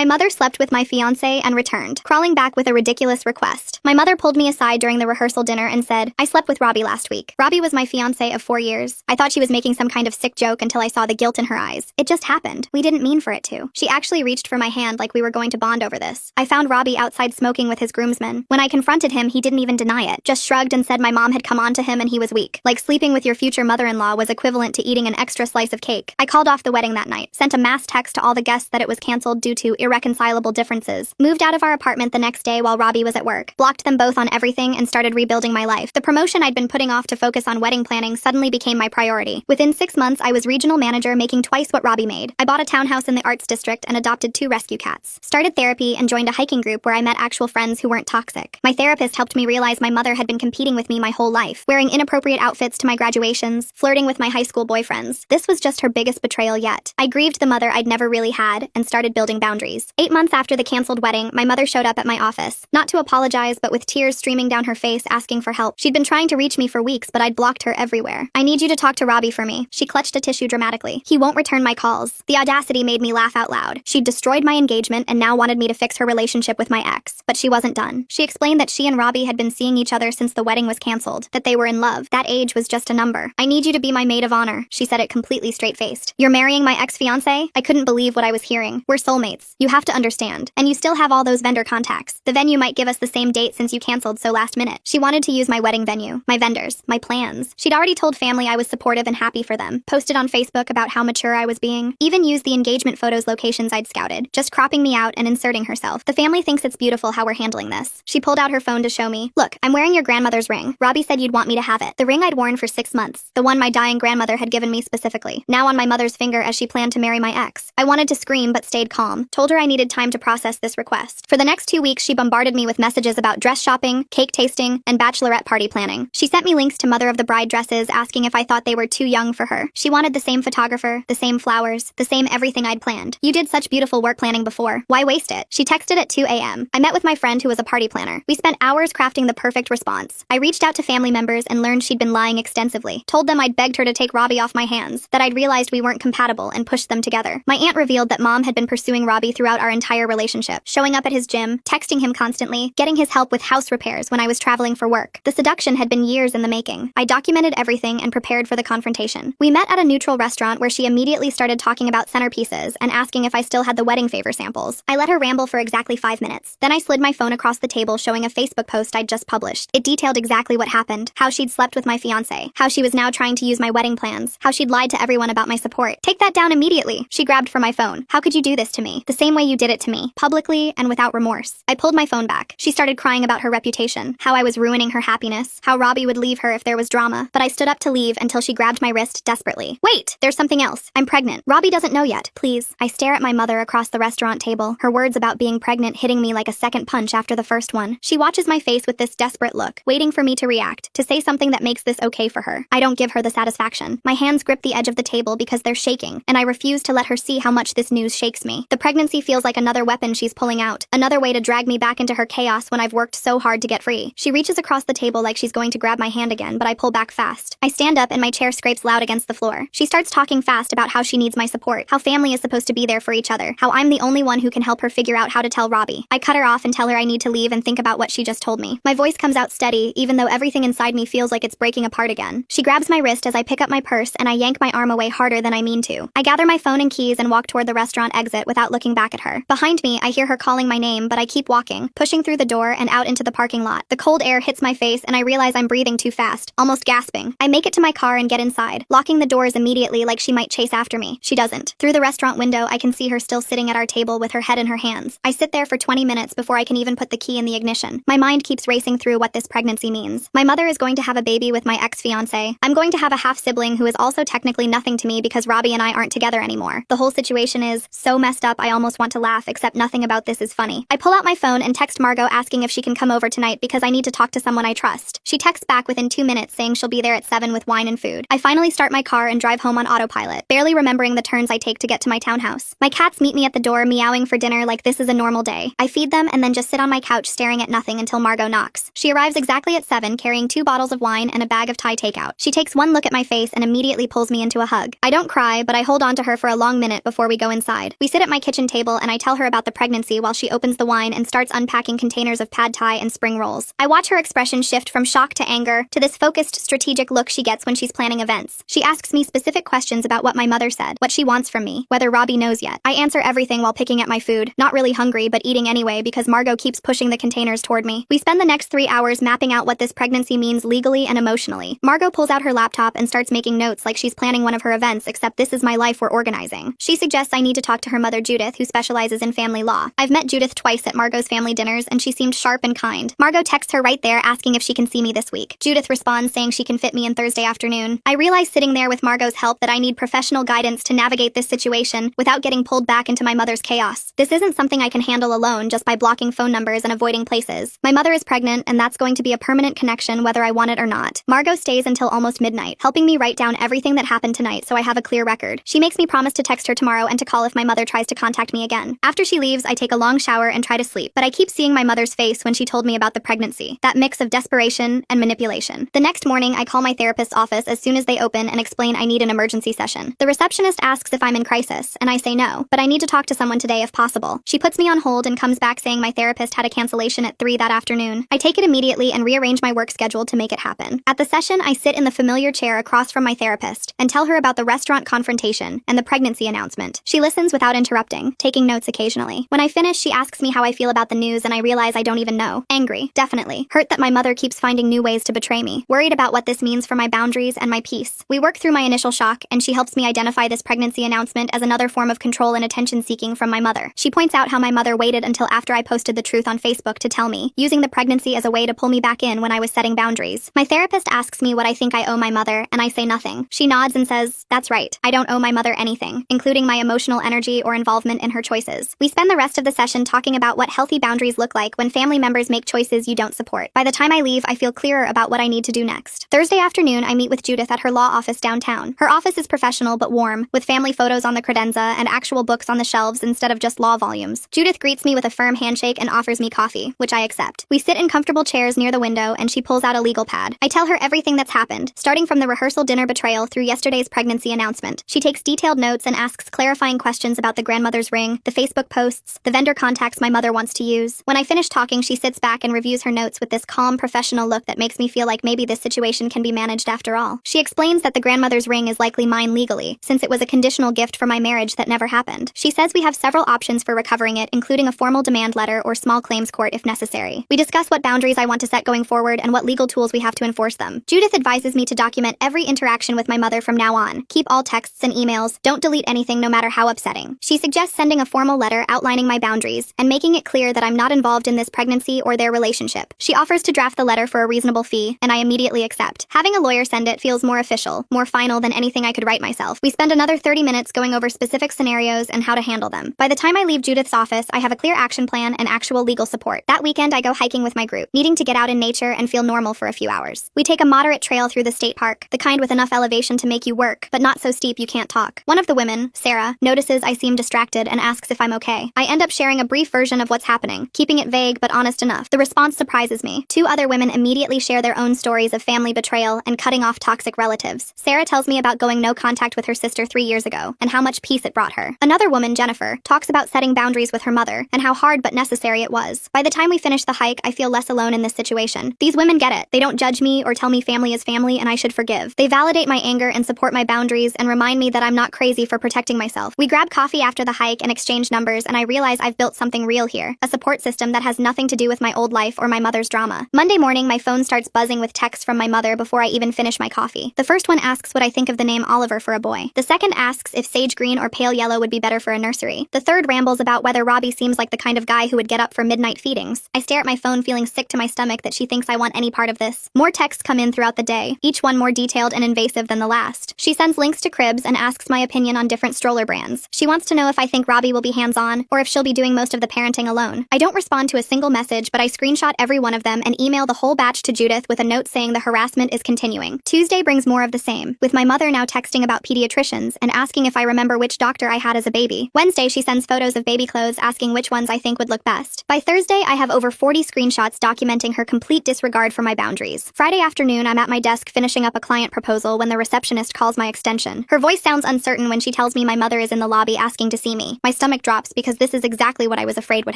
My mother slept with my fiancé and returned, crawling back with a ridiculous request. My mother pulled me aside during the rehearsal dinner and said, "I slept with Robbie last week. Robbie was my fiancé of 4 years. I thought she was making some kind of sick joke until I saw the guilt in her eyes. It just happened. We didn't mean for it to." She actually reached for my hand like we were going to bond over this. I found Robbie outside smoking with his groomsmen. When I confronted him, he didn't even deny it, just shrugged and said my mom had come on to him and he was weak. Like sleeping with your future mother-in-law was equivalent to eating an extra slice of cake. I called off the wedding that night, sent a mass text to all the guests that it was canceled due to irreconcilable differences, moved out of our apartment the next day while Robbie was at work, blocked them both on everything, and started rebuilding my life. The promotion I'd been putting off to focus on wedding planning suddenly became my priority. Within 6 months, I was regional manager, making twice what Robbie made. I bought a townhouse in the arts district and adopted 2 rescue cats, started therapy, and joined a hiking group where I met actual friends who weren't toxic. My therapist helped me realize my mother had been competing with me my whole life, wearing inappropriate outfits to my graduations, flirting with my high school boyfriends. This was just her biggest betrayal yet. I grieved the mother I'd never really had and started building boundaries. 8 months after the canceled wedding, my mother showed up at my office, not to apologize, but with tears streaming down her face asking for help. She'd been trying to reach me for weeks, but I'd blocked her everywhere. "I need you to talk to Robbie for me." She clutched a tissue dramatically. "He won't return my calls." The audacity made me laugh out loud. She'd destroyed my engagement and now wanted me to fix her relationship with my ex. But she wasn't done. She explained that she and Robbie had been seeing each other since the wedding was canceled, that they were in love. That age was just a number. "I need you to be my maid of honor." She said it completely straight-faced. "You're marrying my ex-fiancé?" I couldn't believe what I was hearing. "We're soulmates. You have to understand. And you still have all those vendor contacts. The venue might give us the same date since you canceled so last minute." She wanted to use my wedding venue, my vendors, my plans. She'd already told family I was supportive and happy for them, posted on Facebook about how mature I was being, even used the engagement photos locations I'd scouted, just cropping me out and inserting herself. "The family thinks it's beautiful how we're handling this." She pulled out her phone to show me. "Look, I'm wearing your grandmother's ring. Robbie said you'd want me to have it." The ring I'd worn for 6 months, the one my dying grandmother had given me specifically, now on my mother's finger as she planned to marry my ex. I wanted to scream but stayed calm, told her I needed time to process this request. For the next 2 weeks, she bombarded me with messages about dress shopping, cake tasting, and bachelorette party planning. She sent me links to mother of the bride dresses, asking if I thought they were too young for her. She wanted the same photographer, the same flowers, the same everything I'd planned. "You did such beautiful work planning before. Why waste it?" She texted at 2 a.m. I met with my friend who was a party planner. We spent hours crafting the perfect response. I reached out to family members and learned she'd been lying extensively. Told them I'd begged her to take Robbie off my hands, that I'd realized we weren't compatible and pushed them together. My aunt revealed that mom had been pursuing Robbie throughout our entire relationship, showing up at his gym, texting him constantly, getting his help with house repairs when I was traveling for work. The seduction had been years in the making. I documented everything and prepared for the confrontation. We met at a neutral restaurant where she immediately started talking about centerpieces and asking if I still had the wedding favor samples. I let her ramble for exactly 5 minutes. Then I slid my phone across the table showing a Facebook post I'd just published. It detailed exactly what happened, how she'd slept with my fiancé, how she was now trying to use my wedding plans, how she'd lied to everyone about my support. "Take that down immediately." She grabbed for my phone. "How could you do this to me? The same way you did it to me, publicly and without remorse." I pulled my phone back. She started crying about her reputation, how I was ruining her happiness, how Robbie would leave her if there was drama, but I stood up to leave until she grabbed my wrist desperately. "Wait, there's something else. I'm pregnant. Robbie doesn't know yet. Please." I stare at my mother across the restaurant table, her words about being pregnant hitting me like a second punch after the first one. She watches my face with this desperate look, waiting for me to react, to say something that makes this okay for her. I don't give her the satisfaction. My hands grip the edge of the table because they're shaking, and I refuse to let her see how much this news shakes me. The pregnancy feels like another weapon she's pulling out, another way to drag me back into her chaos when I've worked so hard to get free. She reaches across the table like she's going to grab my hand again, but I pull back fast. I stand up and my chair scrapes loud against the floor. She starts talking fast about how she needs my support, how family is supposed to be there for each other, how I'm the only one who can help her figure out how to tell Robbie. I cut her off and tell her I need to leave and think about what she just told me. My voice comes out steady, even though everything inside me feels like it's breaking apart again. She grabs my wrist as I pick up my purse and I yank my arm away harder than I mean to. I gather my phone and keys and walk toward the restaurant exit without looking back at her. Behind me, I hear her calling my name, but I keep walking, pushing through the door and out into the parking lot. The cold air hits my face and I realize I'm breathing too fast, almost gasping. I make it to my car and get inside, locking the doors immediately like she might chase after me. She doesn't. Through the restaurant window, I can see her still sitting at our table with her head in her hands. I sit there for 20 minutes before I can even put the key in the ignition. My mind keeps racing through what this pregnancy means. My mother is going to have a baby with my ex-fiancé. I'm going to have a half-sibling who is also technically nothing to me because Robbie and I aren't together anymore. The whole situation is so messed up I almost want to laugh, except nothing about this is funny. I pull out my phone and text Margot asking if she can come over tonight because I need to talk to someone I trust. She texts back within 2 minutes saying she'll be there at 7 with wine and food. I finally start my car and drive home on autopilot, barely remembering the turns I take to get to my townhouse. My cats meet me at the door meowing for dinner like this is a normal day. I feed them and then just sit on my couch staring at nothing until Margot knocks. She arrives exactly at 7 carrying 2 bottles of wine and a bag of Thai takeout. She takes one look at my face and immediately pulls me into a hug. I don't cry, but I hold on to her for a long minute before we go inside. We sit at my kitchen table table and I tell her about the pregnancy while she opens the wine and starts unpacking containers of pad thai and spring rolls. I watch her expression shift from shock to anger to this focused, strategic look she gets when she's planning events. She asks me specific questions about what my mother said, what she wants from me, whether Robbie knows yet. I answer everything while picking at my food, not really hungry but eating anyway because Margot keeps pushing the containers toward me. We spend the next 3 hours mapping out what this pregnancy means legally and emotionally. Margot pulls out her laptop and starts making notes like she's planning one of her events, except this is my life we're organizing. She suggests I need to talk to her mother Judith, who specializes in family law. I've met Judith twice at Margot's family dinners and she seemed sharp and kind. Margot texts her right there asking if she can see me this week. Judith responds saying she can fit me in Thursday afternoon. I realize sitting there with Margot's help that I need professional guidance to navigate this situation without getting pulled back into my mother's chaos. This isn't something I can handle alone just by blocking phone numbers and avoiding places. My mother is pregnant and that's going to be a permanent connection whether I want it or not. Margot stays until almost midnight, helping me write down everything that happened tonight so I have a clear record. She makes me promise to text her tomorrow and to call if my mother tries to contact me again. After she leaves, I take a long shower and try to sleep, but I keep seeing my mother's face when she told me about the pregnancy, that mix of desperation and manipulation. The next morning, I call my therapist's office as soon as they open and explain I need an emergency session. The receptionist asks if I'm in crisis, and I say no, but I need to talk to someone today if possible. She puts me on hold and comes back saying my therapist had a cancellation at 3 that afternoon. I take it immediately and rearrange my work schedule to make it happen. At the session, I sit in the familiar chair across from my therapist and tell her about the restaurant confrontation and the pregnancy announcement. She listens without interrupting, taking notes occasionally. When I finish, she asks me how I feel about the news and I realize I don't even know. Angry, definitely. Hurt that my mother keeps finding new ways to betray me. Worried about what this means for my boundaries and my peace. We work through my initial shock and she helps me identify this pregnancy announcement as another form of control and attention seeking from my mother. She points out how my mother waited until after I posted the truth on Facebook to tell me, using the pregnancy as a way to pull me back in when I was setting boundaries. My therapist asks me what I think I owe my mother and I say nothing. She nods and says, "That's right. I don't owe my mother anything, including my emotional energy or involvement in her choices." We spend the rest of the session talking about what healthy boundaries look like when family members make choices you don't support. By the time I leave, I feel clearer about what I need to do next. Thursday afternoon, I meet with Judith at her law office downtown. Her office is professional but warm, with family photos on the credenza and actual books on the shelves instead of just law volumes. Judith greets me with a firm handshake and offers me coffee, which I accept. We sit in comfortable chairs near the window and she pulls out a legal pad. I tell her everything that's happened, starting from the rehearsal dinner betrayal through yesterday's pregnancy announcement. She takes detailed notes and asks clarifying questions about the grandmother's ring, the Facebook posts, the vendor contacts my mother wants to use. When I finish talking, she sits back and reviews her notes with this calm, professional look that makes me feel like maybe this situation can be managed after all. She explains that the grandmother's ring is likely mine legally, since it was a conditional gift for my marriage that never happened. She says we have several options for recovering it, including a formal demand letter or small claims court if necessary. We discuss what boundaries I want to set going forward and what legal tools we have to enforce them. Judith advises me to document every interaction with my mother from now on. Keep all texts and emails. Don't delete anything no matter how upsetting. She suggests sending a formal letter outlining my boundaries and making it clear that I'm not involved in this pregnancy or their relationship. She offers to draft the letter for a reasonable fee, and I immediately accept. Having a lawyer send it feels more official, more final than anything I could write myself. We spend another 30 minutes going over specific scenarios and how to handle them. By the time I leave Judith's office, I have a clear action plan and actual legal support. That weekend, I go hiking with my group, needing to get out in nature and feel normal for a few hours. We take a moderate trail through the state park, the kind with enough elevation to make you work, but not so steep you can't talk. One of the women, Sarah, notices I seem distracted and asks if I'm okay. I end up sharing a brief version of what's happening, keeping it vague but honest enough. The response surprises me. 2 other women immediately share their own stories of family betrayal and cutting off toxic relatives. Sarah tells me about going no contact with her sister 3 years ago and how much peace it brought her. Another woman, Jennifer, talks about setting boundaries with her mother and how hard but necessary it was. By the time we finish the hike, I feel less alone in this situation. These women get it. They don't judge me or tell me family is family and I should forgive. They validate my anger and support my boundaries and remind me that I'm not crazy for protecting myself. We grab coffee after the hike and exchange numbers, and I realize I've built something real here, a support system that has nothing to do with my old life or my mother's drama. Monday morning, my phone starts buzzing with texts from my mother before I even finish my coffee. The first one asks what I think of the name Oliver for a boy. The second asks if sage green or pale yellow would be better for a nursery. The third rambles about whether Robbie seems like the kind of guy who would get up for midnight feedings. I stare at my phone feeling sick to my stomach that she thinks I want any part of this. More texts come in throughout the day, each one more detailed and invasive than the last. She sends links to cribs and asks my opinion on different stroller brands. She wants to know if I think Robbie will be hands-on or if she'll be doing most of the parenting alone. I don't respond to a single message, but I screenshot every one of them and email the whole batch to Judith with a note saying the harassment is continuing. Tuesday brings more of the same, with my mother now texting about pediatricians and asking if I remember which doctor I had as a baby. Wednesday, she sends photos of baby clothes asking which ones I think would look best. By Thursday, I have over 40 screenshots documenting her complete disregard for my boundaries. Friday afternoon, I'm at my desk finishing up a client proposal when the receptionist calls my extension. Her voice sounds uncertain when she tells me my mother is in the lobby asking to see me. My stomach drops because this is exactly what I was afraid would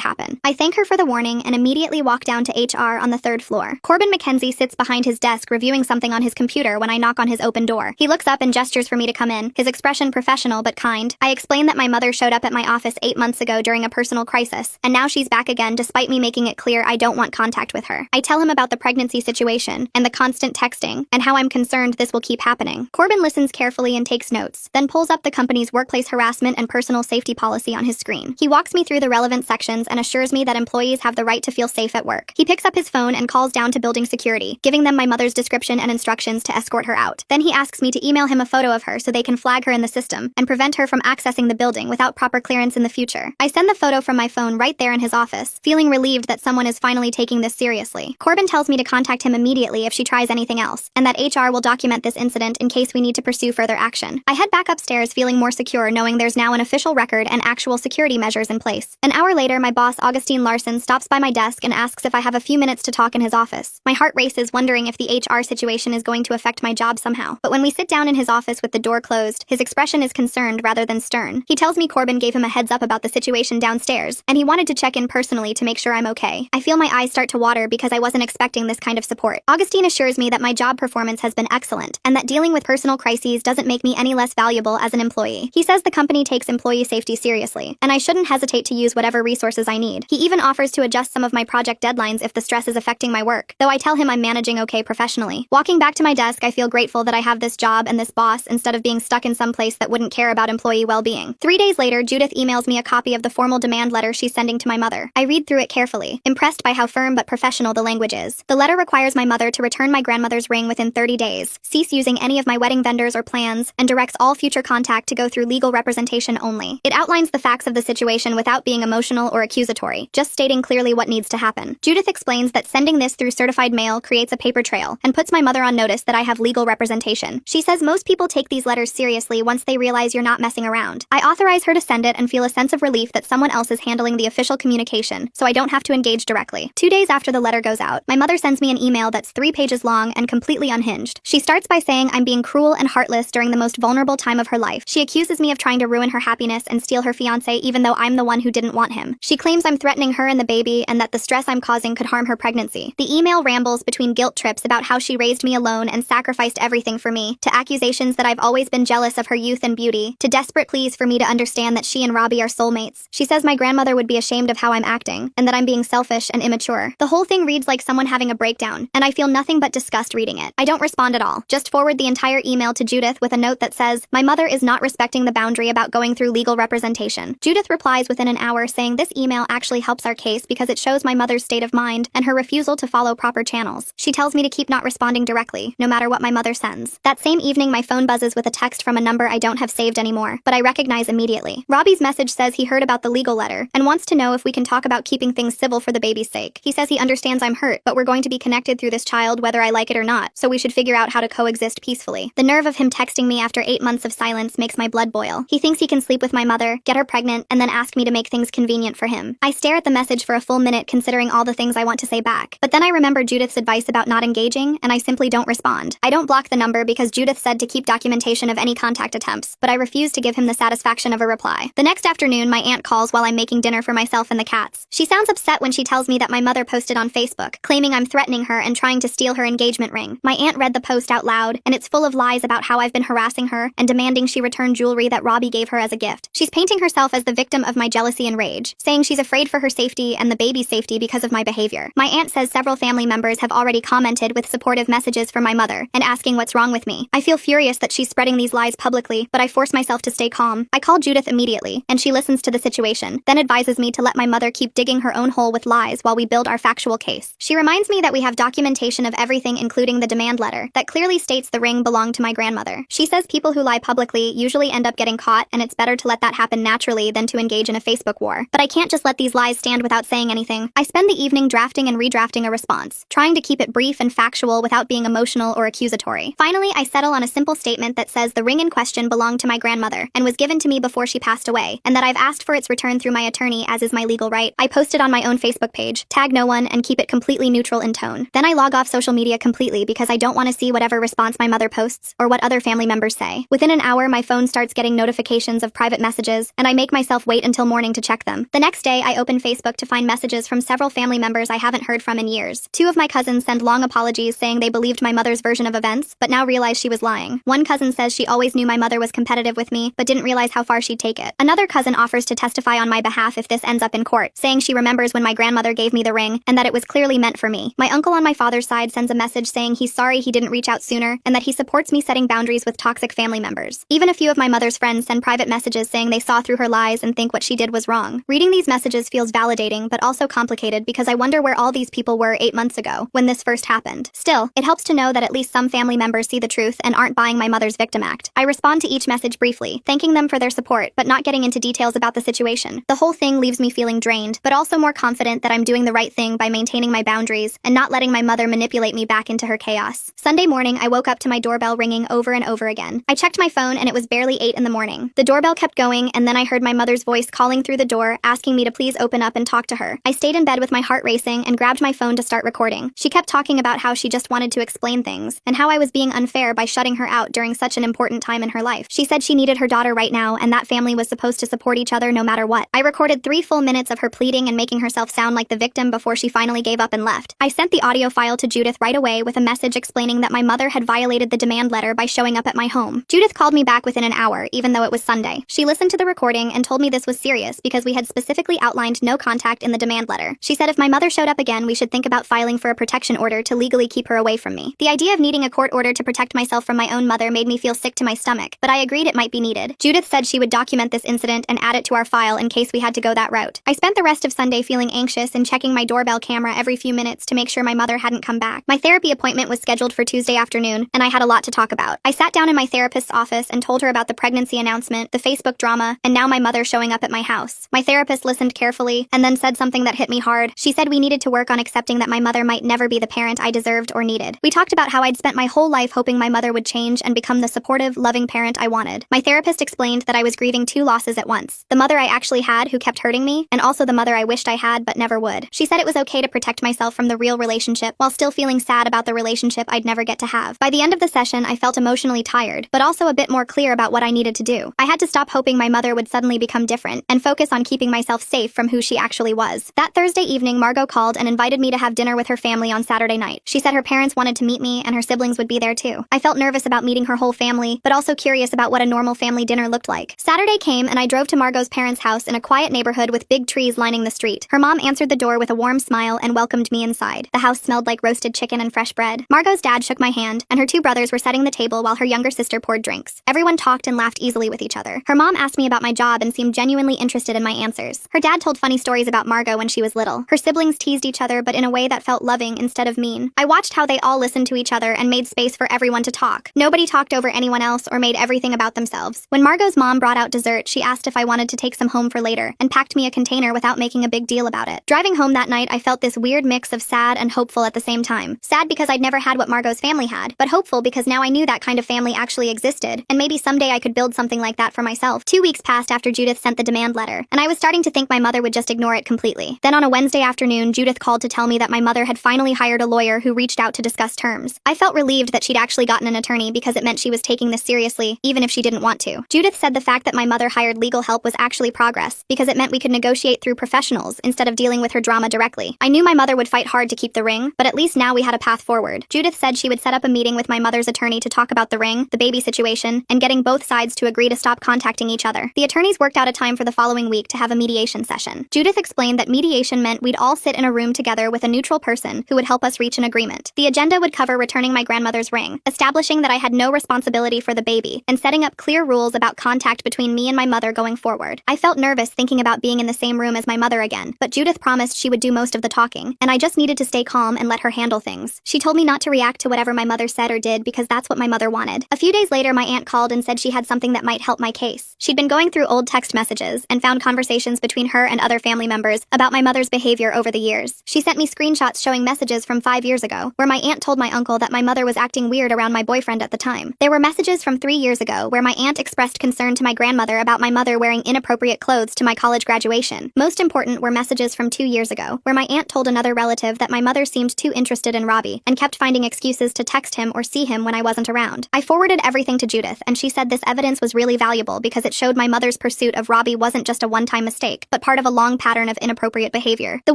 happen. I thank her for the warning and immediately walk down to HR on the 3rd floor. Corbin McKenzie sits behind his desk reviewing something on his computer when I knock on his open door. He looks up and gestures for me to come in, his expression professional but kind. I explain that my mother showed up at my office 8 months ago during a personal crisis, and now she's back again despite me making it clear I don't want contact with her. I tell him about the pregnancy situation and the constant texting and how I'm concerned this will keep happening. Corbin listens carefully and takes notes, then pulls up the company's workplace harassment and personal safety policy on his screen. He walks me through the relevant sections and assures me that employees have the right to feel safe at work. He picks up his phone and calls down to building security, giving them my mother's description and instructions to escort her out. Then he asks me to email him a photo of her so they can flag her in the system and prevent her from accessing the building without proper clearance in the future. I send the photo from my phone right there in his office, feeling relieved that someone is finally taking this seriously. Corbin tells me to contact him immediately if she tries anything else, and that HR will document this incident in case we need to pursue further action. I head back upstairs feeling more secure knowing there's now an official record and actual security measures in place. An hour later, my boss Augustine Larson stops by my desk and asks if I have a few minutes to talk in his office. My heart races wondering if the HR situation is going to affect my job somehow. But when we sit down in his office with the door closed, his expression is concerned rather than stern. He tells me Corbin gave him a heads up about the situation downstairs, and he wanted to check in personally to make sure I'm okay. I feel my eyes start to water because I wasn't expecting this kind of support. Augustine assures me that my job performance has been excellent, and that dealing with personal crises doesn't make me any less valuable as an employee. He says the company takes employee safety seriously, and I shouldn't hesitate to use whatever resources I need. He even offers to adjust some of my project deadlines if the stress is affecting my work, though I tell him I'm managing okay professionally. Walking back to my desk, I feel grateful that I have this job and this boss instead of being stuck in some place that wouldn't care about employee well-being. 3 days later, Judith emails me a copy of the formal demand letter she's sending to my mother. I read through it carefully, impressed by how firm but professional the language is. The letter requires my mother to return my grandmother's ring within 30 days, cease using any of my wedding vendors or plans, and directs all future contact to go through legal representation only. It outlines the facts of the situation without being emotional or accusatory, just stating clearly what needs to happen. Judith explains that sending this through certified mail creates a paper trail and puts my mother on notice that I have legal representation. She says most people take these letters seriously once they realize you're not messing around. I authorize her to send it and feel a sense of relief that someone else is handling the official communication, so I don't have to engage directly. 2 days after the letter goes out, my mother sends me an email that's 3 pages long and completely unhinged. She starts by saying I'm being cruel and heartless during the most vulnerable time of her life. She accuses me of trying to ruin her happiness and steal her fiancé even though I'm the one who didn't want him. She claims I'm threatening her and the baby and that the stress I'm causing could harm her pregnancy. The email rambles between guilt trips about how she raised me alone and sacrificed everything for me, to accusations that I've always been jealous of her youth and beauty, to desperate pleas for me to understand that she and Robbie are soulmates. She says my grandmother would be ashamed of how I'm acting, and that I'm being selfish and immature. The whole thing reads like someone having a breakdown, and I feel nothing but disgust reading it. I don't respond at all, just forward the entire email to Judith with a note that says, my mother is not respecting the boundary about going through legal representation. Judith replies within an hour saying this email actually helps our case because it shows my mother's state of mind and her refusal to follow proper channels. She tells me to keep not responding directly, no matter what my mother sends. That same evening, my phone buzzes with a text from a number I don't have saved anymore, but I recognize immediately. Robbie's message says he heard about the legal letter and wants to know if we can talk about keeping things civil for the baby's sake. He says he understands I'm hurt, but we're going to be connected through this child whether I like it or not, so we should figure out how to coexist peacefully. The nerve of him texting me after 8 months of silence makes my blood boil. He thinks he can sleep with my mother, get her pregnant, and then ask me to make things convenient for him. I stare at the message for a full minute considering all the things I want to say back. But then I remember Judith's advice about not engaging, and I simply don't respond. I don't block the number because Judith said to keep documentation of any contact attempts, but I refuse to give him the satisfaction of a reply. The next afternoon, my aunt calls while I'm making dinner for myself and the cats. She sounds upset when she tells me that my mother posted on Facebook, claiming I'm threatening her and trying to steal her engagement ring. My aunt read the post out loud, and it's full of lies about how I've been harassing her and demanding she return jewelry that Robbie gave her as a gift. She's painting herself as the victim of my jealousy and rage, saying she's afraid for her safety and the baby's safety because of my behavior. My aunt says several family members have already commented with supportive messages for my mother and asking what's wrong with me. I feel furious that she's spreading these lies publicly, but I force myself to stay calm. I call Judith immediately, and she listens to the situation, then advises me to let my mother keep digging her own hole with lies while we build our factual case. She reminds me that we have documentation of everything including the demand letter that clearly states the ring belonged to my grandmother. She says people who lie publicly usually end up getting caught, and it's better to let that happen naturally than to engage in a Facebook war. But I can't just let these lies stand without saying anything. I spend the evening drafting and redrafting a response, trying to keep it brief and factual without being emotional or accusatory. Finally, I settle on a simple statement that says the ring in question belonged to my grandmother and was given to me before she passed away, and that I've asked for its return through my attorney as is my legal right. I post it on my own Facebook page, tag no one, and keep it completely neutral in tone. Then I log off social media completely because I don't want to see whatever response my mother posts or what other family members say. Within an hour, my phone starts getting notifications of private messages, and I make myself wait until morning to check them. The next day, I open Facebook to find messages from several family members I haven't heard from in years. Two of my cousins send long apologies saying they believed my mother's version of events, but now realize she was lying. One cousin says she always knew my mother was competitive with me, but didn't realize how far she'd take it. Another cousin offers to testify on my behalf if this ends up in court, saying she remembers when my grandmother gave me the ring and that it was clearly meant for me. My uncle on my father's side sends a message saying he's sorry he didn't reach out sooner and that he supports me setting boundaries with toxic family members. Even a few of my mother's friends send private messages saying they saw through her lies and think what she did was wrong. Reading these messages feels validating but also complicated because I wonder where all these people were 8 months ago when this first happened. Still, it helps to know that at least some family members see the truth and aren't buying my mother's victim act. I respond to each message briefly, thanking them for their support but not getting into details about the situation. The whole thing leaves me feeling drained, but also more confident that I'm doing the right thing by maintaining my boundaries and not letting my mother manipulate me back into her chaos. Sunday morning, I woke up to my doorbell ringing over and over again. I checked my phone and it was barely 8 in the morning. The doorbell kept going and then I heard my mother's voice calling through the door, asking me to please open up and talk to her. I stayed in bed with my heart racing and grabbed my phone to start recording. She kept talking about how she just wanted to explain things and how I was being unfair by shutting her out during such an important time in her life. She said she needed her daughter right now and that family was supposed to support each other no matter what. I recorded 3 full minutes of her pleading and making herself sound like the victim before she finally gave up and left. I sent the audio file to Judith right away with a message explaining that my mother had violated the demand letter by showing up at my home. Judith called me back within an hour, even though it was Sunday. She listened to the recording and told me this was serious because we had specifically outlined no contact in the demand letter. She said if my mother showed up again, we should think about filing for a protection order to legally keep her away from me. The idea of needing a court order to protect myself from my own mother made me feel sick to my stomach, but I agreed it might be needed. Judith said she would document this incident and add it to our file in case we had to go that route. I spent the rest of Sunday feeling anxious and checking my doorbell camera every few minutes to make sure my mother hadn't come back. My therapy appointment was scheduled for Tuesday afternoon, and I had a lot to talk about. I sat down in my therapist's office and told her about the pregnancy announcement, the Facebook drama, and now my mother showing up at my house. My therapist listened carefully and then said something that hit me hard. She said we needed to work on accepting that my mother might never be the parent I deserved or needed. We talked about how I'd spent my whole life hoping my mother would change and become the supportive, loving parent I wanted. My therapist explained that I was grieving 2 losses at once: the mother I actually had who kept hurting me, and also the mother I wished I had but never would. She said it was okay to protect myself from the real relationship while still feeling sad about the relationship I'd never get to have. By the end of the session, I felt emotionally tired, but also a bit more clear about what I needed to do. I had to stop hoping my mother would suddenly become different and focus on keeping myself safe from who she actually was. That Thursday evening, Margot called and invited me to have dinner with her family on Saturday night. She said her parents wanted to meet me and her siblings would be there too. I felt nervous about meeting her whole family, but also curious about what a normal family dinner looked like. Saturday came and I drove to Margot's parents' house in a quiet neighborhood with big trees lining the street. Her mom answered the door with a warm smile and welcomed me inside. The house smelled like roasted chicken and fresh bread. Margot's dad shook my hand, and her 2 brothers were setting the table while her younger sister poured drinks. Everyone talked and laughed easily with each other. Her mom asked me about my job and seemed genuinely interested in my answers. Her dad told funny stories about Margot when she was little. Her siblings teased each other, but in a way that felt loving instead of mean. I watched how they all listened to each other and made space for everyone to talk. Nobody talked over anyone else or made everything about themselves. When Margot's mom brought out dessert, she asked if I wanted to take some home for later and packed me a container without making a big deal about it. Driving home that night, I felt this weird mix of sad and hopeful at the same time. Sad because I'd never had what Margot's family had, but hopeful because now I knew that kind of family actually existed, and maybe someday I could build something like that for myself. 2 weeks passed after Judith sent the demand letter, and I was starting to think my mother would just ignore it completely. Then on a Wednesday afternoon, Judith called to tell me that my mother had finally hired a lawyer who reached out to discuss terms. I felt relieved that she'd actually gotten an attorney because it meant she was taking this seriously, even if she didn't want to. Judith said the fact that my mother hired legal help was actually progress, because it meant we could negotiate through professionals instead of dealing with her drama directly. I knew my mother would fight hard to keep the ring, but at least now we had a path forward. Judith said she would set up a meeting with my mother's attorney to talk about the ring, the baby situation, and getting both sides to agree to stop contacting each other. The attorneys worked out a time for the following week to have a mediation session. Judith explained that mediation meant we'd all sit in a room together with a neutral person who would help us reach an agreement. The agenda would cover returning my grandmother's ring, establishing that I had no responsibility for the baby, and setting up clear rules about contact between me and my mother going forward. I felt nervous thinking about being in the same room as my mother again, but Judith promised she would do most of the talking, and I just needed to stay calm and let her handle things. She told me not to react to whatever my mother said or did because that's what my mother wanted. A few days later, my aunt called and said she had something that might help my case. She'd been going through old text messages and found conversations between her and other family members about my mother's behavior over the years. She sent me screenshots showing messages from 5 years ago, where my aunt told my uncle that my mother was acting weird around my boyfriend at the time. There were messages from 3 years ago where my aunt expressed concern to my grandmother about my mother wearing inappropriate clothes to my college graduation. Most important were messages from 2 years ago, where my aunt told another relative that my mother seemed too interested in Robbie and kept finding excuses to text him or see him when I wasn't around. I forwarded everything to Judith, and she said this evidence was really valuable because it showed my mother's pursuit of Robbie wasn't just a one-time mistake, but part of a long pattern of inappropriate behavior. The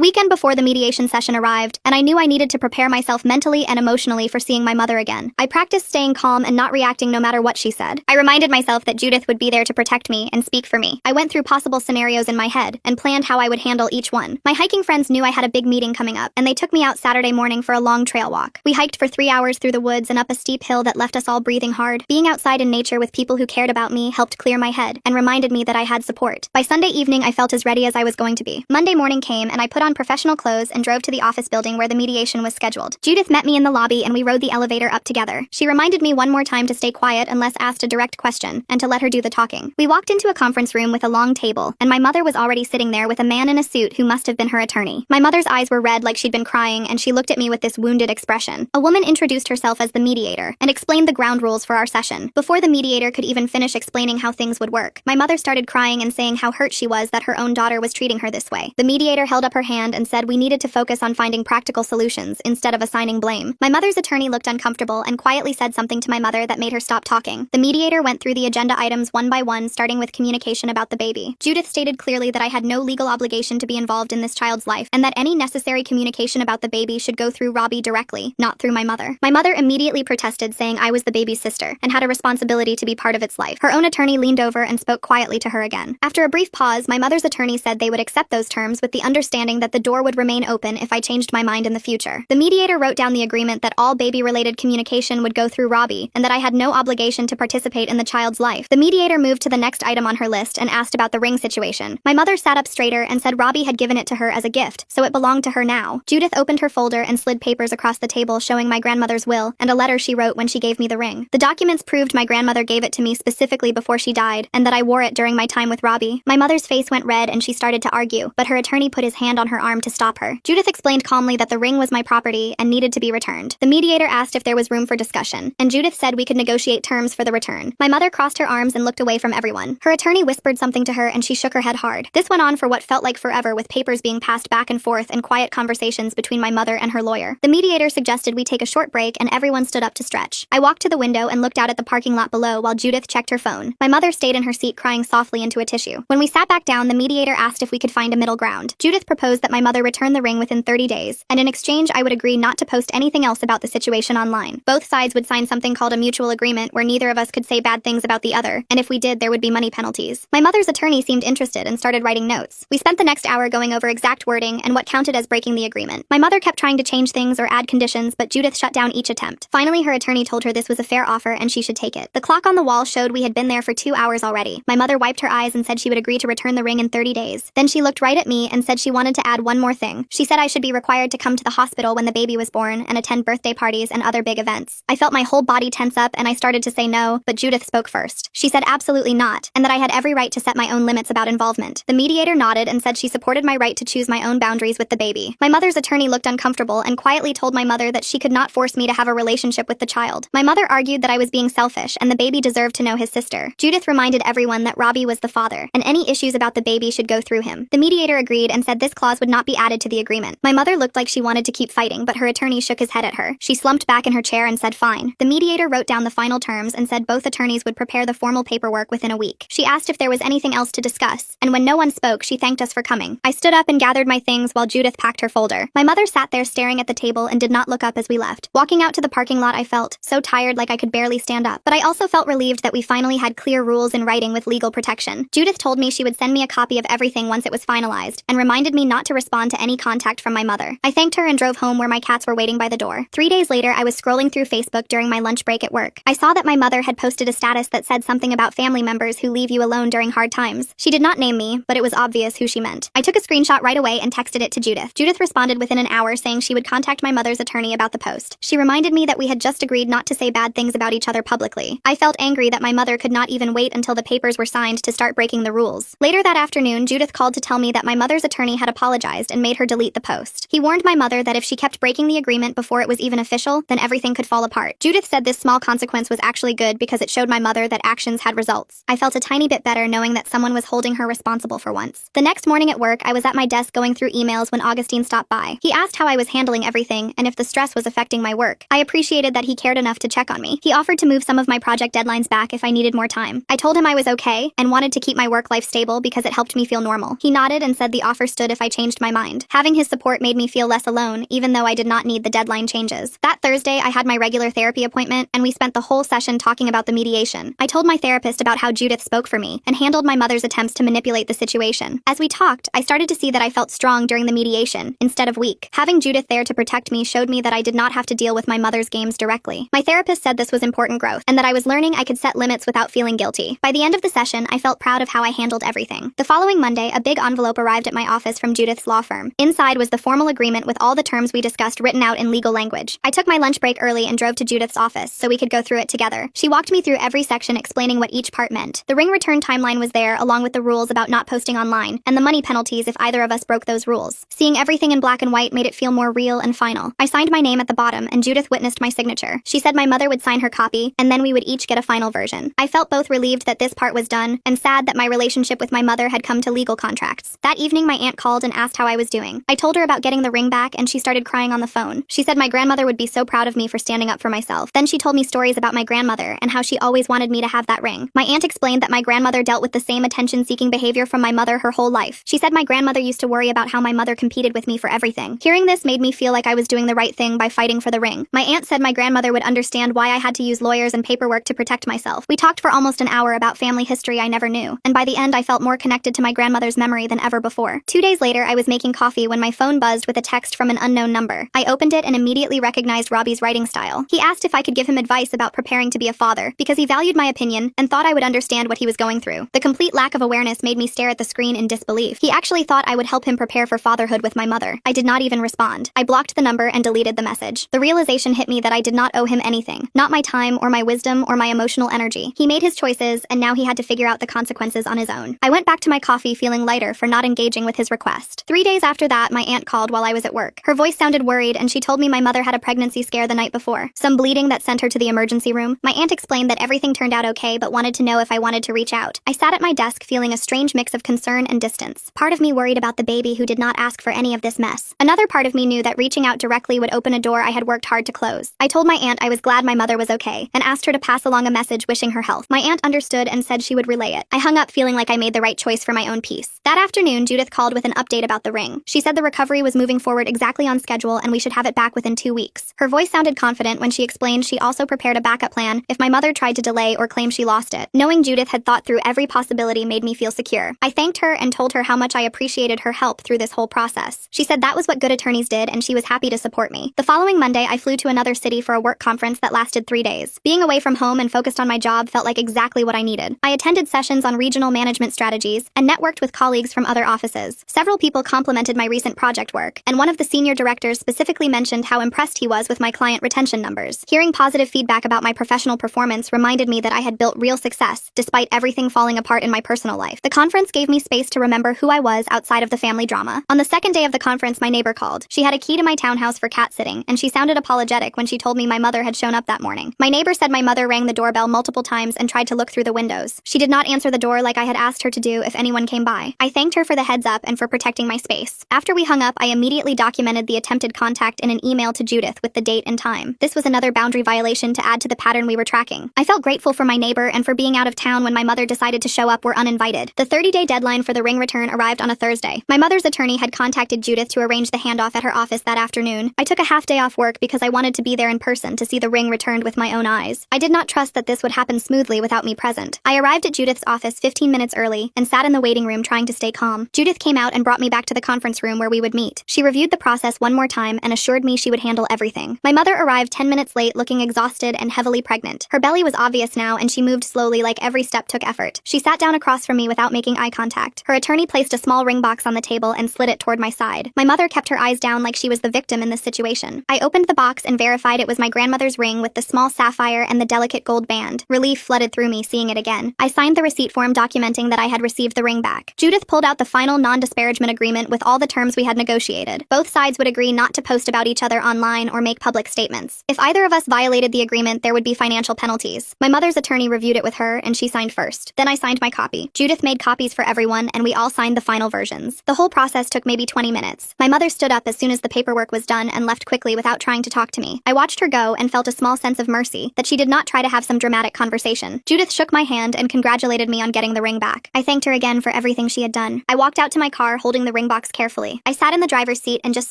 weekend before the mediation session arrived, and I knew I needed to prepare myself mentally and emotionally for seeing my mother again. I practiced staying calm and not reacting no matter what she said. I reminded myself that Judith would be there to protect me and speak for me. I went through possible scenarios in my head and planned how I would handle each one. My hiking friends knew I had a big meeting coming up, and they took me out Saturday morning for a long trail walk. We hiked for 3 hours through the woods and up a steep hill that left us all breathing hard. Being outside in nature with people who cared about me helped clear my head and reminded me that I had support. By Sunday evening, I felt as ready as I was going to be. Monday morning came, and I put on professional clothes and drove to the office building where the mediation was scheduled. Judith met me in the lobby, and we rode the elevator up together. She reminded me one more time to stay quiet unless asked a direct question, and to let her do the talking. We walked into a conference room with a long table, and my mother was already sitting there with a man in a suit who must have been her attorney. My mother's eyes were red like she'd been crying, and she looked at me with this wounded expression. A woman introduced herself as the mediator and explained the ground rules for our session. Before the mediator could even finish explaining how things would work, my mother started crying and saying how hurt she was that her own daughter was treating her this way. The mediator held up her hand and said we needed to focus on finding practical solutions instead of assigning blame. My mother's attorney looked uncomfortable and quietly said something to my mother that made her stop talking. The mediator went through the agenda items one by one, starting with communication about the baby. Judith stated clearly that I had no legal obligation to be involved in this child's life, and that any necessary communication about the baby should go through Robbie directly, not through my mother. My mother immediately protested, saying I was the baby's sister and had a responsibility to be part of its life. Her own attorney leaned over and spoke quietly to her again. After a brief pause, my mother's attorney said they would accept those terms with the understanding that the door would remain open if I changed my mind in the future. The mediator wrote down the agreement that all baby-related communication would go through Robbie, and that I had no obligation to participate in the child's life. The mediator moved to the next item on her list and asked about the ring situation. My mother sat up straighter and said Robbie had given it to her as a gift, so it belonged to her now. Judith opened her folder and slid papers across the table showing my grandmother's will and a letter she wrote when she gave me the ring. The documents proved my grandmother gave it to me specifically before she died, and that I wore it during my time with Robbie. My mother's face went red and she started to argue, but her attorney put his hand on her arm to stop her. Judith explained calmly that the ring was my property and needed to be returned. The mediator asked if there was room for discussion, and Judith said we could negotiate terms for the return. My mother crossed her arms and looked away from everyone. Her attorney whispered something to her and she shook her head hard. This went on for what felt like forever, with papers being passed back and forth and quiet conversations between my mother and her lawyer. The mediator suggested we take a short break, and everyone stood up to stretch. I walked to the window and looked out at the parking lot below while Judith checked her phone. My mother stayed in her seat crying softly into a tissue. When we sat back down, the mediator asked if we could find a middle ground. Judith proposed that my mother return the ring within 30 days, and in exchange I would agree not to post anything else about the situation online. Both sides would sign something called a mutual agreement where neither of us could say bad things about the other, and if we did, there would be money penalties. My mother's attorney seemed interested and started writing notes. We spent the next hour going over exact wording and what counted as breaking the agreement. My mother kept trying to change things or add conditions, but Judith shut down each attempt. Finally, her attorney told her this was a fair offer and she should take it. The clock on the wall showed we had been there for 2 hours already. My mother wiped her eyes and said she would agree to return the ring in 30 days. Then she looked right at me and said she wanted to add one more thing. She said I should be required to come to the hospital when the baby was born and attend birthday parties and other big events. I felt my whole body tense up and I started to say no, but Judith spoke first. She said absolutely not, and that I had every right to set my own limits about involvement. The mediator nodded and said she supported my right to choose my own boundaries with the baby. My mother's attorney looked uncomfortable and quietly told my mother that she could not force me to have a relationship with the child. My mother argued that I was being selfish and the baby deserved to know his sister. Judith reminded everyone that Robbie was the father, and any issues about the baby should go through him. The mediator agreed and said this clause would not be added to the agreement. My mother looked like she wanted to keep fighting, but her attorney shook his head at her. She slumped back in her chair and said fine. The mediator wrote down the final terms and said both attorneys would prepare the formal paperwork within a week. She asked if there was anything else to discuss, and when no one spoke, she thanked us for coming. I stood up and gathered my things while Judith packed her folder. My mother sat there staring at the table and did not look up as we left. Walking out to the parking lot, I felt so tired, like I could barely stand up, but I also felt relieved that we finally had clear rules in writing with legal protection. Judith told me she would send me a copy of everything once it was finalized, and reminded me not to respond to any contact from my mother. I thanked her and drove home where my cats were waiting by the door. 3 days later, I was scrolling through Facebook during my lunch break at work. I saw that my mother had posted a status that said something about family members who leave you alone during hard times. She did not name me, but it was obvious who she meant. I took a screenshot right away and texted it to Judith. Judith responded within an hour saying she would contact my mother's attorney about the post. She reminded me that we had just agreed not to say bad things about each other publicly. I felt angry that my mother could not even wait until the papers were signed to start breaking the rules. Later that afternoon, Judith called to tell me that my mother's attorney had apologized and made her delete the post. He warned my mother that if she kept breaking the agreement before it was even official, then everything could fall apart. Judith said this small consequence was actually good because it showed my mother that actions had results. I felt a tiny bit better knowing that someone was holding her responsible for once. The next morning at work, I was at my desk going through emails when Augustine stopped by. He asked how I was handling everything and if the stress was affecting my work. I appreciated that he cared enough to check on me. He offered to move some of my project deadlines back if I needed more time. I told him I was okay, and wanted to keep my work life stable because it helped me feel normal. He nodded and said the offer stood if I changed my mind. Having his support made me feel less alone, even though I did not need the deadline changes. That Thursday, I had my regular therapy appointment, and we spent the whole session talking about the mediation. I told my therapist about how Judith spoke for me and handled my mother's attempts to manipulate the situation. As we talked, I started to see that I felt strong during the mediation, instead of weak. Having Judith there to protect me showed me that I did not have to deal with my mother's games directly. My therapist said this was important growth, and that I was learning I could set limits without feeling guilty. By the end of the session, I felt proud of how I handled everything. The following Monday, a big envelope arrived at my office from Judith's law firm. Inside was the formal agreement with all the terms we discussed written out in legal language. I took my lunch break early and drove to Judith's office so we could go through it together. She walked me through every section explaining what each part meant. The ring return timeline was there, along with the rules about not posting online, and the money penalties if either of us broke those rules. Seeing everything in black and white made it feel more real and final. I signed my name at the bottom, and Judith witnessed my signature. She said my mother would sign her copy, and then we would each get a final version. I felt both relieved that this part was done, and sad that my relationship with my mother had come to legal contracts. That evening, my aunt called and asked how I was doing. I told her about getting the ring back, and she started crying on the phone. She said my grandmother would be so proud of me for standing up for myself. Then she told me stories about my grandmother and how she always wanted me to have that ring. My aunt explained that my grandmother dealt with the same attention-seeking behavior from my mother her whole life. She said my grandmother used to worry about how my mother competed with me for everything. Hearing this made me feel like I was doing the right thing by fighting for the ring. My aunt said my grandmother would understand why I had to use lawyers and paperwork to protect myself. We talked for almost an hour about family history I never knew, and by the end I felt more connected to my grandmother's memory than ever before. 2 days later, I was making coffee when my phone buzzed with a text from an unknown number. I opened it and immediately recognized Robbie's writing style. He asked if I could give him advice about preparing to be a father, because he valued my opinion and thought I would understand what he was going through. The complete lack of awareness made me stare at the screen in disbelief. He actually thought I would help him prepare for fatherhood with my mother. I did not even respond. I blocked the number and deleted the message. The realization hit me that I did not owe him anything. Not my time or my wisdom or my emotional energy. He made his choices, and now he had to figure out the consequences on his own. I went back to my coffee feeling lighter for not engaging with his request. 3 days after that, my aunt called while I was at work. Her voice sounded worried, and she told me my mother had a pregnancy scare the night before. Some bleeding that sent her to the emergency room. My aunt explained that everything turned out okay, but wanted to know if I wanted to reach out. I sat at my desk feeling a strange mix of concern and distance. Part of me worried about the baby who did not ask for any of this mess. Another part of me knew that reaching out directly would open a door I had worked hard to close. I told my aunt I was glad my mother was okay, and asked her to pass along a message wishing her health. My aunt understood and said she would relay it. I hung up feeling like I made the right choice for my own peace. That afternoon, Judith called with an update about the ring. She said the recovery was moving forward exactly on schedule and we should have it back within 2 weeks. Her voice sounded confident when she explained she also prepared a backup plan if my mother tried to delay or claim she lost it. Knowing Judith had thought through every possibility made me feel secure. I thanked her and told her how much I appreciated her help through this whole process. She said that was what good attorneys did, and she was happy to support me. The following Monday, I flew to another city for a work conference that lasted 3 days. Being away from home and focused on my job felt like exactly what I needed. I attended sessions on regional management strategies and networked with colleagues from other offices. Several people complimented my recent project work, and one of the senior directors specifically mentioned how impressed he was with my client retention numbers. Hearing positive feedback about my professional performance reminded me that I had built real success, despite everything falling apart in my personal life. The conference gave me space to remember who I was outside of the family drama. On the second day of the conference, my neighbor called. She had a key to my townhouse for cat sitting, and she sounded apologetic when she told me my mother had shown up that morning. My neighbor said my mother rang the doorbell multiple times and tried to look through the windows. She did not answer the door like I had asked her to do if anyone came by. I thanked her for the heads up and for protecting my space. After we hung up, I immediately documented the attempted contact in an email to Judith with the date and time. This was another boundary violation to add to the pattern we were tracking. I felt grateful for my neighbor and for being out of town when my mother decided to show up were uninvited. The 30-day deadline for the ring return arrived on a Thursday. My mother's attorney had contacted Judith to arrange the handoff at her office that afternoon. I took a half day off work because I wanted to be there in person to see the ring returned with my own eyes. I did not trust that this would happen smoothly without me present. I arrived at Judith's office 15 minutes early and sat in the waiting room trying to stay calm. Judith came out and brought me back to the conference room where we would meet. She reviewed the process one more time and assured me she would handle everything. My mother arrived 10 minutes late looking exhausted and heavily pregnant. Her belly was obvious now and she moved slowly like every step took effort. She sat down across from me without making eye contact. Her attorney placed a small ring box on the table and slid it toward my side. My mother kept her eyes down like she was the victim in this situation. I opened the box and verified it was my grandmother's ring with the small sapphire and the delicate gold band. Relief flooded through me seeing it again. I signed the receipt form documenting that I had received the ring back. Judith pulled out the final non-disparagement agreement with all the terms we had negotiated. Both sides would agree not to post about each other online or make public statements. If either of us violated the agreement, there would be financial penalties. My mother's attorney reviewed it with her, and she signed first. Then I signed my copy. Judith made copies for everyone, and we all signed the final versions. The whole process took maybe 20 minutes. My mother stood up as soon as the paperwork was done and left quickly without trying to talk to me. I watched her go and felt a small sense of mercy, that she did not try to have some dramatic conversation. Judith shook my hand and congratulated congratulated me on getting the ring back. I thanked her again for everything she had done. I walked out to my car holding the ring box carefully. I sat in the driver's seat and just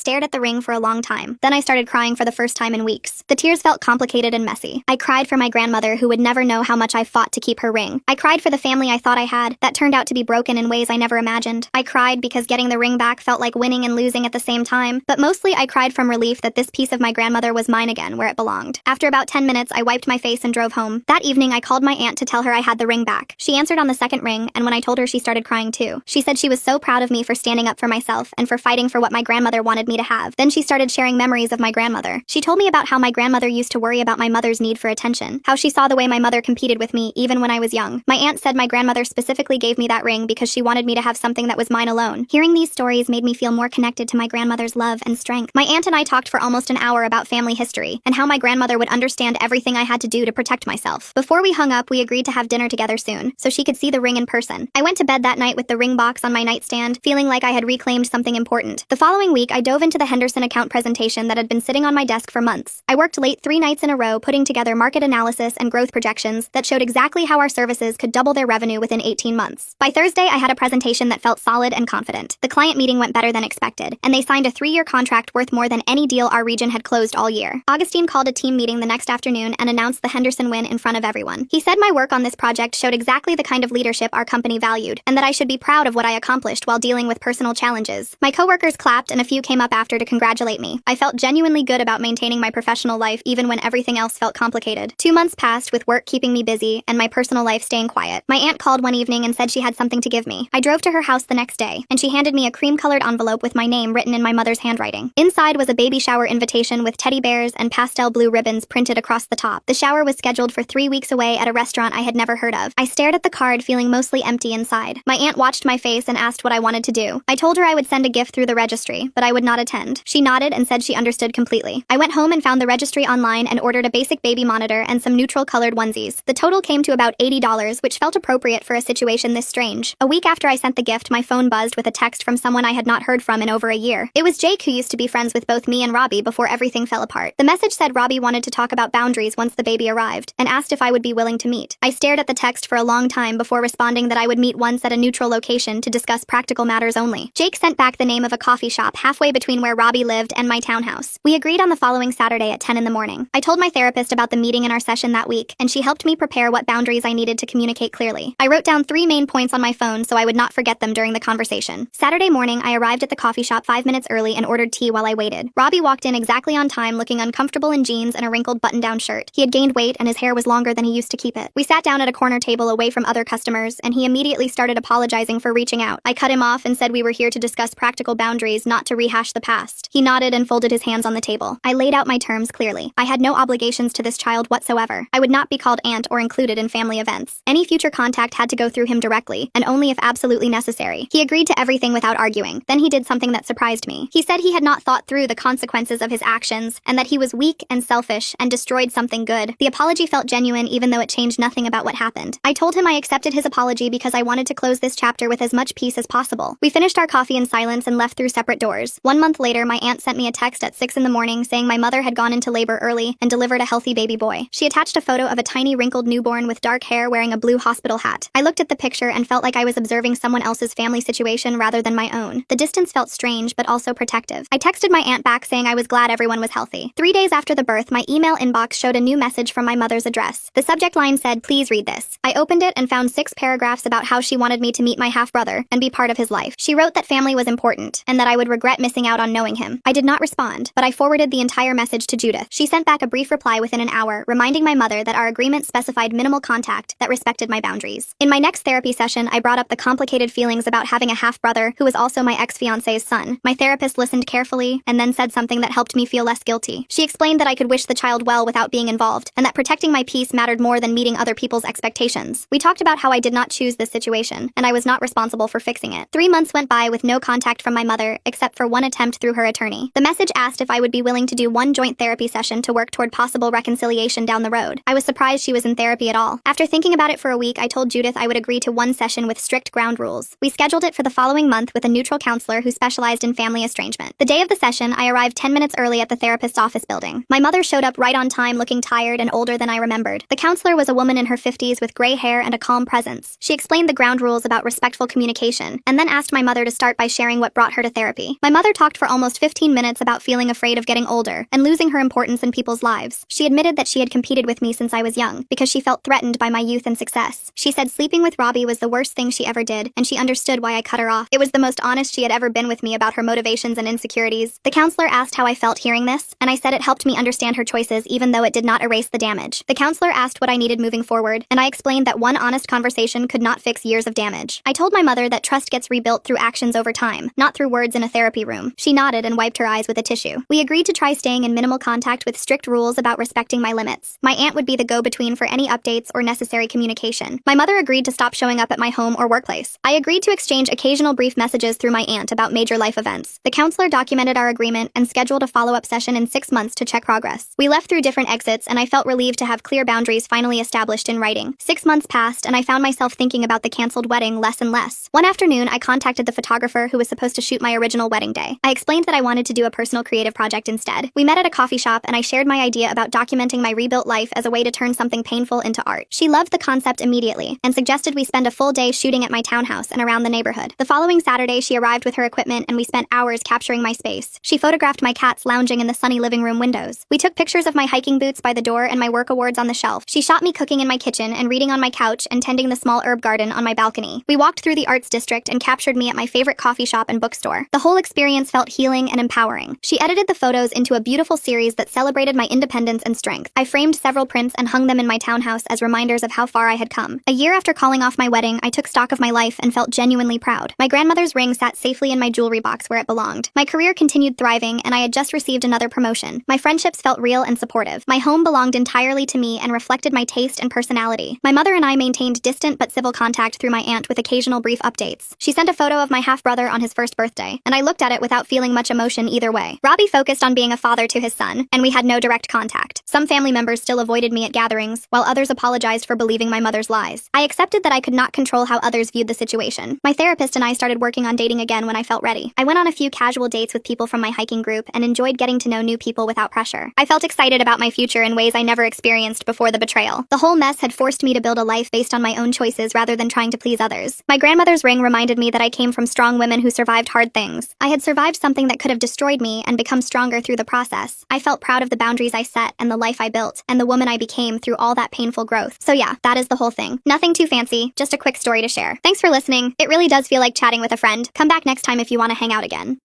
stared at the ring for a long time. Then I started crying for the first time in weeks. The tears felt complicated and messy. I cried for my grandmother who would never know how much I fought to keep her ring. I cried for the family I thought I had that turned out to be broken in ways I never imagined. I cried because getting the ring back felt like winning and losing at the same time, but mostly I cried from relief that this piece of my grandmother was mine again where it belonged. After about 10 minutes, I wiped my face and drove home. That evening, I called my aunt to tell her I had the ring back. She answered on the second ring, and when I told her, she started crying too. She said she was so proud of me for standing up for myself and for fighting for what my grandmother wanted me to have. Then she started sharing memories of my grandmother. She told me about how my grandmother used to worry about my mother's need for attention, how she saw the way my mother competed with me even when I was young. My aunt said my grandmother specifically gave me that ring because she wanted me to have something that was mine alone. Hearing these stories made me feel more connected to my grandmother's love and strength. My aunt and I talked for almost an hour about family history and how my grandmother would understand everything I had to do to protect myself. Before we hung up, we agreed to have dinner together soon, so she could see the ring in person. I went to bed that night with the ring box on my nightstand, feeling like I had reclaimed something important. The following week, I dove into the Henderson account presentation that had been sitting on my desk for months. I worked late 3 nights in a row putting together market analysis and growth projections that showed exactly how our services could double their revenue within 18 months. By Thursday, I had a presentation that felt solid and confident. The client meeting went better than expected, and they signed a 3-year contract worth more than any deal our region had closed all year. Augustine called a team meeting the next afternoon and announced the Henderson win in front of everyone. He said my work on this project showed exactly the kind of leadership our company valued, and that I should be proud of what I accomplished while dealing with personal challenges. My coworkers clapped and a few came up after to congratulate me. I felt genuinely good about maintaining my professional life even when everything else felt complicated. 2 months passed with work keeping me busy and my personal life staying quiet. My aunt called one evening and said she had something to give me. I drove to her house the next day, and she handed me a cream-colored envelope with my name written in my mother's handwriting. Inside was a baby shower invitation with teddy bears and pastel blue ribbons printed across the top. The shower was scheduled for 3 weeks away at a restaurant I had never heard of. I stared at the card, feeling mostly empty inside. My aunt watched my face and asked what I wanted to do. I told her I would send a gift through the registry, but I would not attend. She nodded and said she understood completely. I went home and found the registry online and ordered a basic baby monitor and some neutral-colored onesies. The total came to about $80, which felt appropriate for a situation this strange. A week after I sent the gift, my phone buzzed with a text from someone I had not heard from in over a year. It was Jake, who used to be friends with both me and Robbie before everything fell apart. The message said Robbie wanted to talk about boundaries once the baby arrived, and asked if I would be willing to meet. I stared at the text for a long time before responding that I would meet once at a neutral location to discuss practical matters only. Jake sent back the name of a coffee shop halfway between where Robbie lived and my townhouse. We agreed on the following Saturday at 10 in the morning. I told my therapist about the meeting in our session that week, and she helped me prepare what boundaries I needed to communicate clearly. I wrote down 3 main points on my phone so I would not forget them during the conversation. Saturday morning, I arrived at the coffee shop 5 minutes early and ordered tea while I waited. Robbie walked in exactly on time, looking uncomfortable in jeans and a wrinkled button-down shirt. He had gained weight and his hair was longer than he used to keep it. We sat down at a corner table away from other customers, and he immediately started apologizing for reaching out. I cut him off and said we were here to discuss practical boundaries, not to rehash the past. He nodded and folded his hands on the table. I laid out my terms clearly. I had no obligations to this child whatsoever. I would not be called aunt or included in family events. Any future contact had to go through him directly, and only if absolutely necessary. He agreed to everything without arguing. Then he did something that surprised me. He said he had not thought through the consequences of his actions, and that he was weak and selfish and destroyed something good. The apology felt genuine even though it changed nothing about what happened. I told him I accepted his apology because I wanted to close this chapter with as much peace as possible. We finished our coffee in silence and left through separate doors. 1 month later, my aunt sent me a text at 6 in the morning saying my mother had gone into labor early and delivered a healthy baby boy. She attached a photo of a tiny wrinkled newborn with dark hair wearing a blue hospital hat. I looked at the picture and felt like I was observing someone else's family situation rather than my own. The distance felt strange but also protective. I texted my aunt back saying I was glad everyone was healthy. 3 days after the birth, my email inbox showed a new message from my mother's address. The subject line said, "Please read this." I opened it and found 6 paragraphs about how she wanted me to meet my half-brother and be part of his life. She wrote that family was important and that I would regret missing out on knowing him. I did not respond, but I forwarded the entire message to Judith. She sent back a brief reply within an hour, reminding my mother that our agreement specified minimal contact that respected my boundaries. In my next therapy session, I brought up the complicated feelings about having a half-brother who was also my ex-fiancé's son. My therapist listened carefully and then said something that helped me feel less guilty. She explained that I could wish the child well without being involved, and that protecting my peace mattered more than meeting other people's expectations. We talked about how I did not choose this situation, and I was not responsible for fixing it. 3 months went by with no contact from my mother, except for one attempt through her attorney. The message asked if I would be willing to do one joint therapy session to work toward possible reconciliation down the road. I was surprised she was in therapy at all. After thinking about it for a week, I told Judith I would agree to one session with strict ground rules. We scheduled it for the following month with a neutral counselor who specialized in family estrangement. The day of the session, I arrived 10 minutes early at the therapist's office building. My mother showed up right on time, looking tired and older than I remembered. The counselor was a woman in her 50s with gray hair care and a calm presence. She explained the ground rules about respectful communication, and then asked my mother to start by sharing what brought her to therapy. My mother talked for almost 15 minutes about feeling afraid of getting older and losing her importance in people's lives. She admitted that she had competed with me since I was young, because she felt threatened by my youth and success. She said sleeping with Robbie was the worst thing she ever did, and she understood why I cut her off. It was the most honest she had ever been with me about her motivations and insecurities. The counselor asked how I felt hearing this, and I said it helped me understand her choices even though it did not erase the damage. The counselor asked what I needed moving forward, and I explained that one honest conversation could not fix years of damage. I told my mother that trust gets rebuilt through actions over time, not through words in a therapy room. She nodded and wiped her eyes with a tissue. We agreed to try staying in minimal contact with strict rules about respecting my limits. My aunt would be the go-between for any updates or necessary communication. My mother agreed to stop showing up at my home or workplace. I agreed to exchange occasional brief messages through my aunt about major life events. The counselor documented our agreement and scheduled a follow-up session in 6 months to check progress. We left through different exits, and I felt relieved to have clear boundaries finally established in writing. 6 months passed, and I found myself thinking about the canceled wedding less and less. One afternoon, I contacted the photographer who was supposed to shoot my original wedding day. I explained that I wanted to do a personal creative project instead. We met at a coffee shop, and I shared my idea about documenting my rebuilt life as a way to turn something painful into art. She loved the concept immediately and suggested we spend a full day shooting at my townhouse and around the neighborhood. The following Saturday, she arrived with her equipment, and we spent hours capturing my space. She photographed my cats lounging in the sunny living room windows. We took pictures of my hiking boots by the door and my work awards on the shelf. She shot me cooking in my kitchen and reading on my couch and tending the small herb garden on my balcony. We walked through the arts district and captured me at my favorite coffee shop and bookstore. The whole experience felt healing and empowering. She edited the photos into a beautiful series that celebrated my independence and strength. I framed several prints and hung them in my townhouse as reminders of how far I had come. A year after calling off my wedding, I took stock of my life and felt genuinely proud. My grandmother's ring sat safely in my jewelry box where it belonged. My career continued thriving, and I had just received another promotion. My friendships felt real and supportive. My home belonged entirely to me and reflected my taste and personality. My mother and I maintained distant but civil contact through my aunt with occasional brief updates. She sent a photo of my half-brother on his first birthday, and I looked at it without feeling much emotion either way. Robbie focused on being a father to his son, and we had no direct contact. Some family members still avoided me at gatherings, while others apologized for believing my mother's lies. I accepted that I could not control how others viewed the situation. My therapist and I started working on dating again when I felt ready. I went on a few casual dates with people from my hiking group and enjoyed getting to know new people without pressure. I felt excited about my future in ways I never experienced before the betrayal. The whole mess had forced me to build a life based on my own choices rather than trying to please others. My grandmother's ring reminded me that I came from strong women who survived hard things. I had survived something that could have destroyed me and become stronger through the process. I felt proud of the boundaries I set and the life I built and the woman I became through all that painful growth. So yeah, that is the whole thing. Nothing too fancy, just a quick story to share. Thanks for listening. It really does feel like chatting with a friend. Come back next time if you want to hang out again.